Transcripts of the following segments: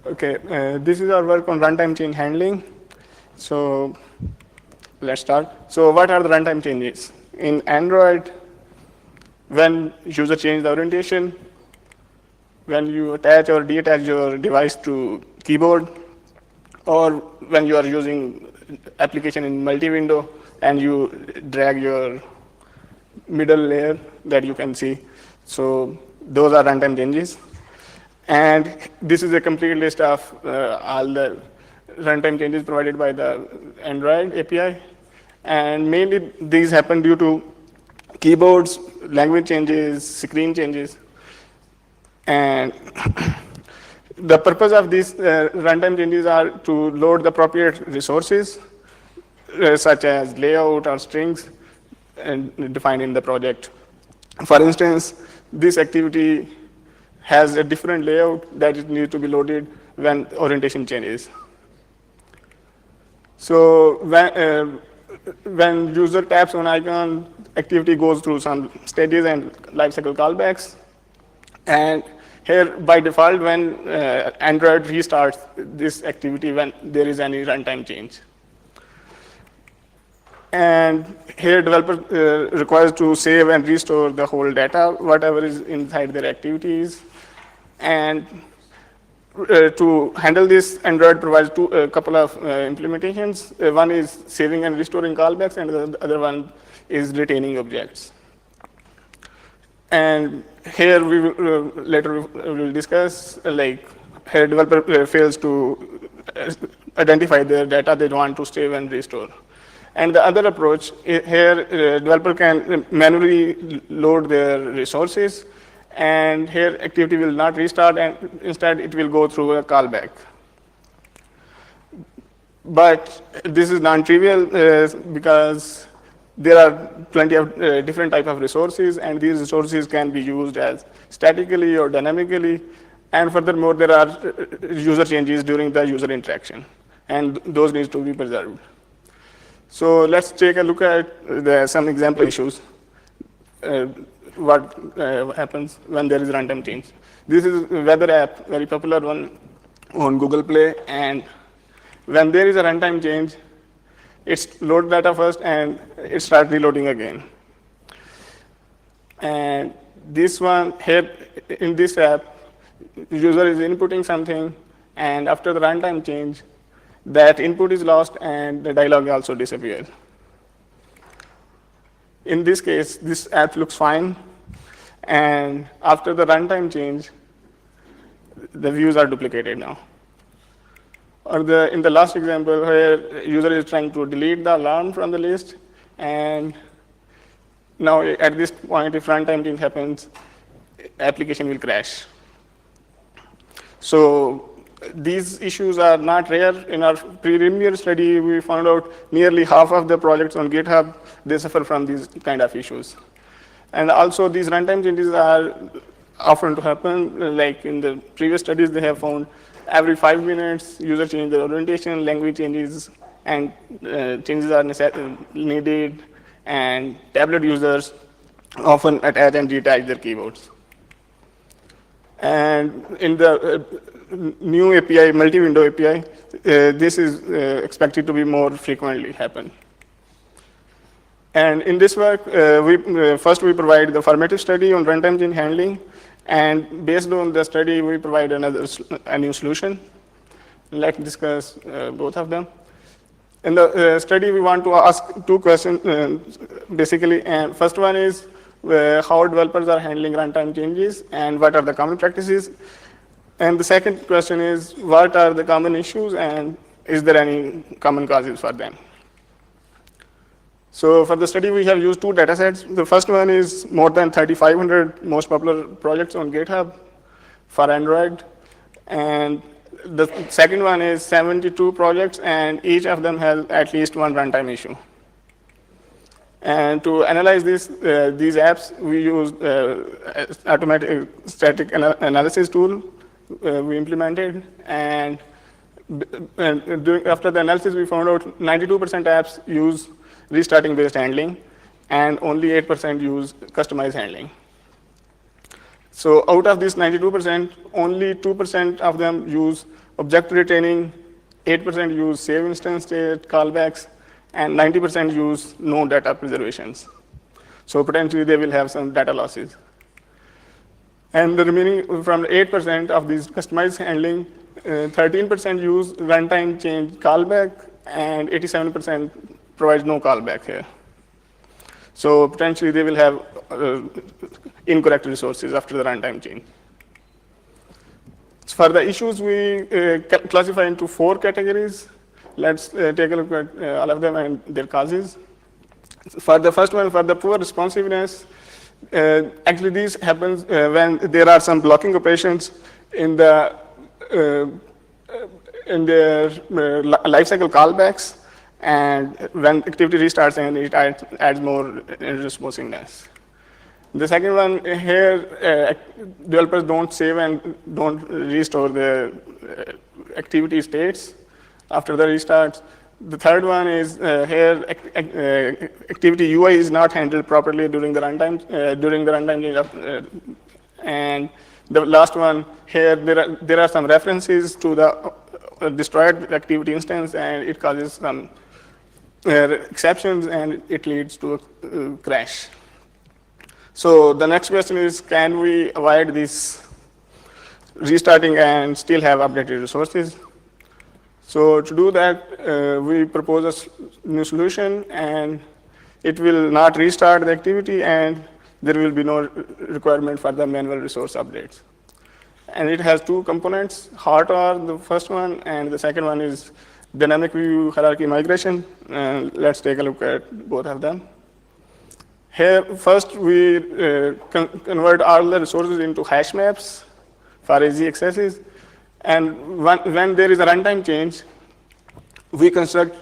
Okay, this is our work on runtime change handling. So let's start. So what are the runtime changes? In Android, when user changes the orientation, when you attach or detach your device to keyboard, or when you are using application in multi-window and you drag your middle layer that you can see. So those are runtime changes. And this is a complete list of all the runtime changes provided by the Android API. And mainly these happen due to keyboards, language changes, screen changes. And the purpose of these runtime changes are to load the appropriate resources, such as layout or strings, and defined in the project. For instance, this activity has a different layout that it needs to be loaded when orientation changes. So when user taps on icon, activity goes through some stages and lifecycle callbacks. And here, by default, when Android restarts this activity when there is any runtime change. And here, developer requires to save and restore the whole data, whatever is inside their activities. And to handle this, Android provides a couple of implementations. One is saving and restoring callbacks, and the other one is retaining objects. And here we will, later we will discuss, like here developer fails to identify the data they want to save and restore. And the other approach, here developer can manually load their resources, and here activity will not restart, and instead it will go through a callback. But this is non-trivial because there are plenty of different type of resources, and these resources can be used as statically or dynamically. And furthermore, there are user changes during the user interaction, and those need to be preserved. So let's take a look at some example issues. What happens when there is runtime change. This is a weather app, very popular one on Google Play, and when there is a runtime change, it's load data first and it starts reloading again. And this one here in this app, user is inputting something, and after the runtime change, that input is lost and the dialog also disappears. In this case, this app looks fine, and after the runtime change, the views are duplicated now. Or in the last example, where user is trying to delete the alarm from the list, and now at this point, if runtime change happens, application will crash. So these issues are not rare. In our preliminary study, we found out nearly half of the projects on GitHub, they suffer from these kind of issues. And also these runtime changes are often to happen. Like in the previous studies, they have found every 5 minutes, user changes their orientation, language changes, and changes are needed, and tablet users often attach and detach their keyboards. And in the new API, multi-window API, this is expected to be more frequently happen. And in this work, first we provide the formative study on runtime change handling, and based on the study, we provide a new solution. Let's discuss both of them. In the study, we want to ask two questions, basically. And first one is how developers are handling runtime changes, and what are the common practices. And the second question is, what are the common issues, and is there any common causes for them? So for the study, we have used two data sets. The first one is more than 3,500 most popular projects on GitHub for Android. And the second one is 72 projects, and each of them has at least one runtime issue. And to analyze these apps, we use automatic static analysis tool we implemented. And after the analysis, we found out 92% apps use restarting based handling, and only 8% use customized handling. So out of this 92%, only 2% of them use object retaining, 8% use save instance state callbacks, and 90% use no data preservations. So potentially they will have some data losses. And the remaining from 8% of these customized handling, 13% use runtime change callback, and 87% provides no callback here. So potentially they will have incorrect resources after the runtime change. For the issues, we classify into 4 categories. Let's take a look at all of them and their causes. For the first one, for the poor responsiveness, actually this happens when there are some blocking operations in the their lifecycle callbacks, and when activity restarts, and it adds more responsiveness. The second one here, developers don't save and don't restore the activity states after the restart. The third one is here activity UI is not handled properly during the runtime change. And the last one here, there are some references to the destroyed activity instance, and it causes some exceptions, and it leads to a crash. So the next question is, can we avoid this restarting and still have updated resources? So to do that, we propose a new solution, and it will not restart the activity, and there will be no requirement for the manual resource updates. And it has 2 components, HotR, the first one, and the second one is dynamic view hierarchy migration. Let's take a look at both of them. Here, first we convert all the resources into hash maps for easy accesses. And when there is a runtime change, we construct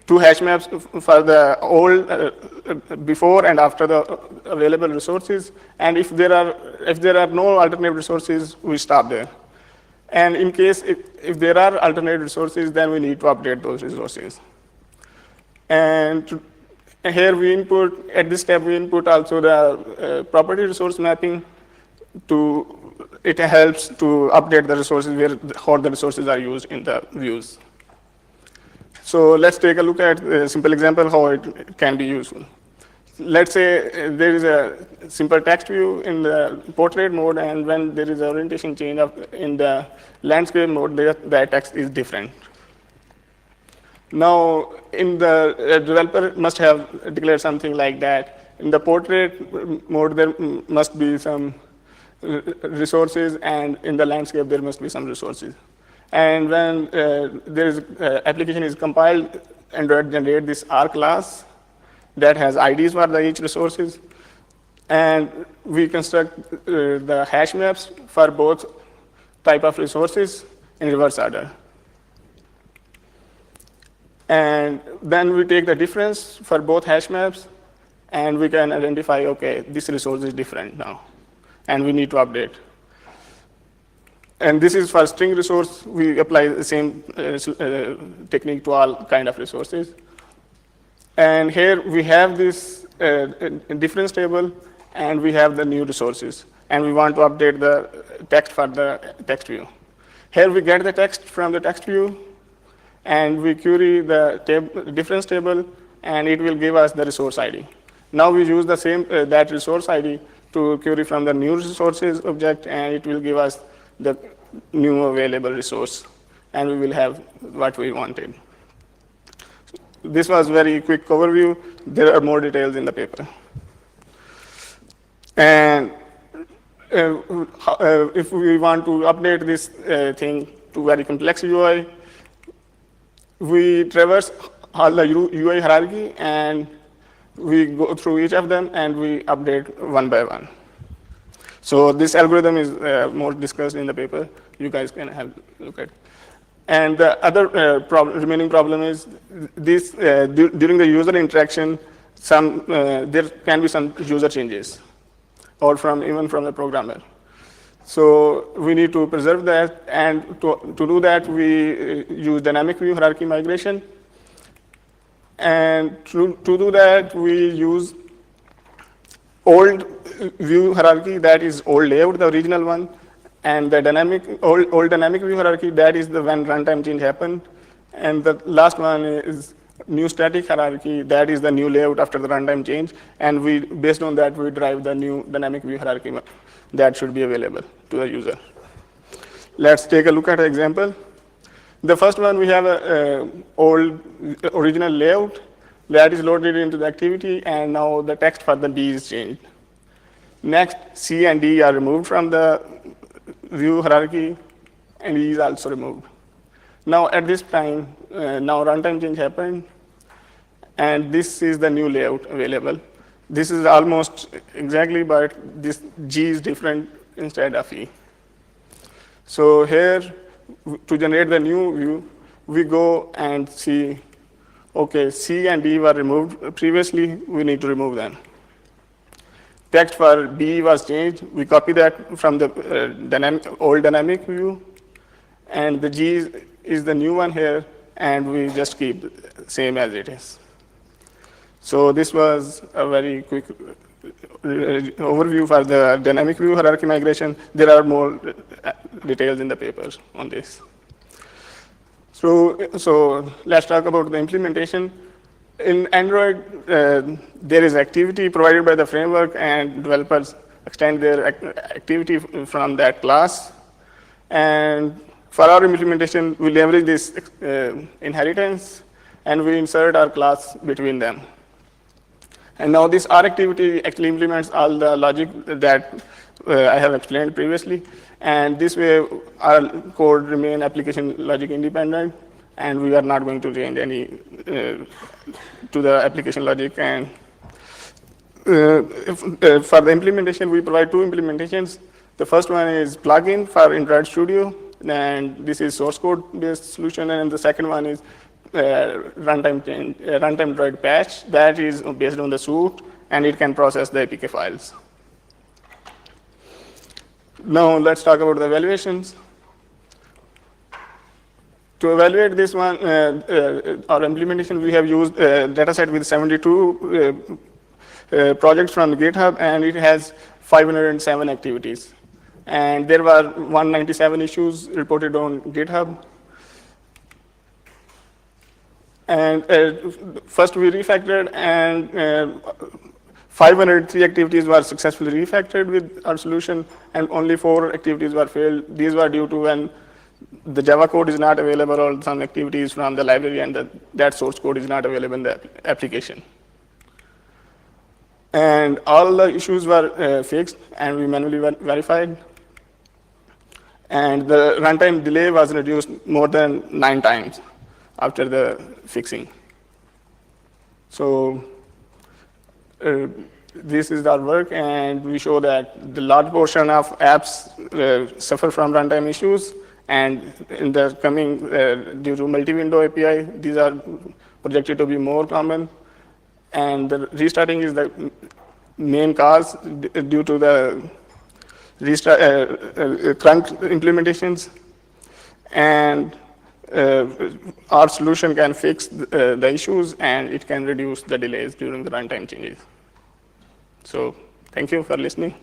2 hash maps for the old before and after the available resources. And if there are no alternate resources, we stop there. And in case if there are alternate resources, then we need to update those resources. And here we input, at this step, we input also the property resource mapping. It helps to update the resources where how the resources are used in the views. So let's take a look at a simple example how it can be useful. Let's say there is a simple text view in the portrait mode, and when there is an orientation change in the landscape mode, that text is different. Now, in the developer must have declared something like that. In the portrait mode, there must be some resources, and in the landscape, there must be some resources. And when application is compiled, Android generate this R class that has IDs for each resources. And we construct the hash maps for both type of resources in reverse order. And then we take the difference for both hash maps, and we can identify, okay, this resource is different now, and we need to update. And this is for string resource. We apply the same technique to all kind of resources. And here we have this difference table, and we have the new resources. And we want to update the text for the text view. Here we get the text from the text view, and we query the difference table, and it will give us the resource ID. Now we use the same that resource ID to query from the new resources object, and it will give us the new available resource, and we will have what we wanted. This was very quick overview. There are more details in the paper. And if we want to update this thing to very complex UI, we traverse all the UI hierarchy, and we go through each of them, and we update one by one. So this algorithm is more discussed in the paper. You guys can have a look at it. And the other remaining problem is this: during the user interaction, there can be some user changes, or even from the programmer. So we need to preserve that, and to do that, we use dynamic view hierarchy migration. And to do that, we use old view hierarchy, that is old layout, the original one, And the old dynamic view hierarchy, that is the when runtime change happened. And the last one is new static hierarchy, that is the new layout after the runtime change. And based on that, we drive the new dynamic view hierarchy that should be available to the user. Let's take a look at an example. The first one, we have an old original layout that is loaded into the activity, and now the text for the D is changed. Next, C and D are removed from the view hierarchy, and E is also removed. Now, at this time, now runtime change happened, and this is the new layout available. This is almost exactly, but this G is different instead of E. So here, to generate the new view, we go and see, okay, C and D were removed previously, we need to remove them. Text for B was changed, we copy that from the old dynamic view, and the G is the new one here, and we just keep same as it is. So this was a very quick overview for the dynamic view hierarchy migration. There are more details in the papers on this. So let's talk about the implementation. In Android, there is activity provided by the framework, and developers extend their activity from that class. And for our implementation, we leverage this inheritance, and we insert our class between them. And now this R activity actually implements all the logic that I have explained previously. And this way, our code remain application logic independent, and we are not going to change any to the application logic. And for the implementation, we provide two implementations. The first one is plugin for Android Studio, and this is source code based solution. And the second one is RuntimeDroid patch that is based on the suite, and it can process the APK files. Now let's talk about the evaluations. To evaluate this one, our implementation, we have used a dataset with 72 projects from GitHub, and it has 507 activities. And there were 197 issues reported on GitHub. And first we refactored, and 503 activities were successfully refactored with our solution, and only 4 activities were failed. These were due to when the Java code is not available, or some activities from the library, and that source code is not available in the application. And all the issues were fixed, and we manually verified. And the runtime delay was reduced more than 9 times after the fixing. So this is our work, and we show that the large portion of apps suffer from runtime issues, and in the coming, due to multi-window API, these are projected to be more common. And the restarting is the main cause due to the current implementations. And our solution can fix the issues, and it can reduce the delays during the runtime changes. So thank you for listening.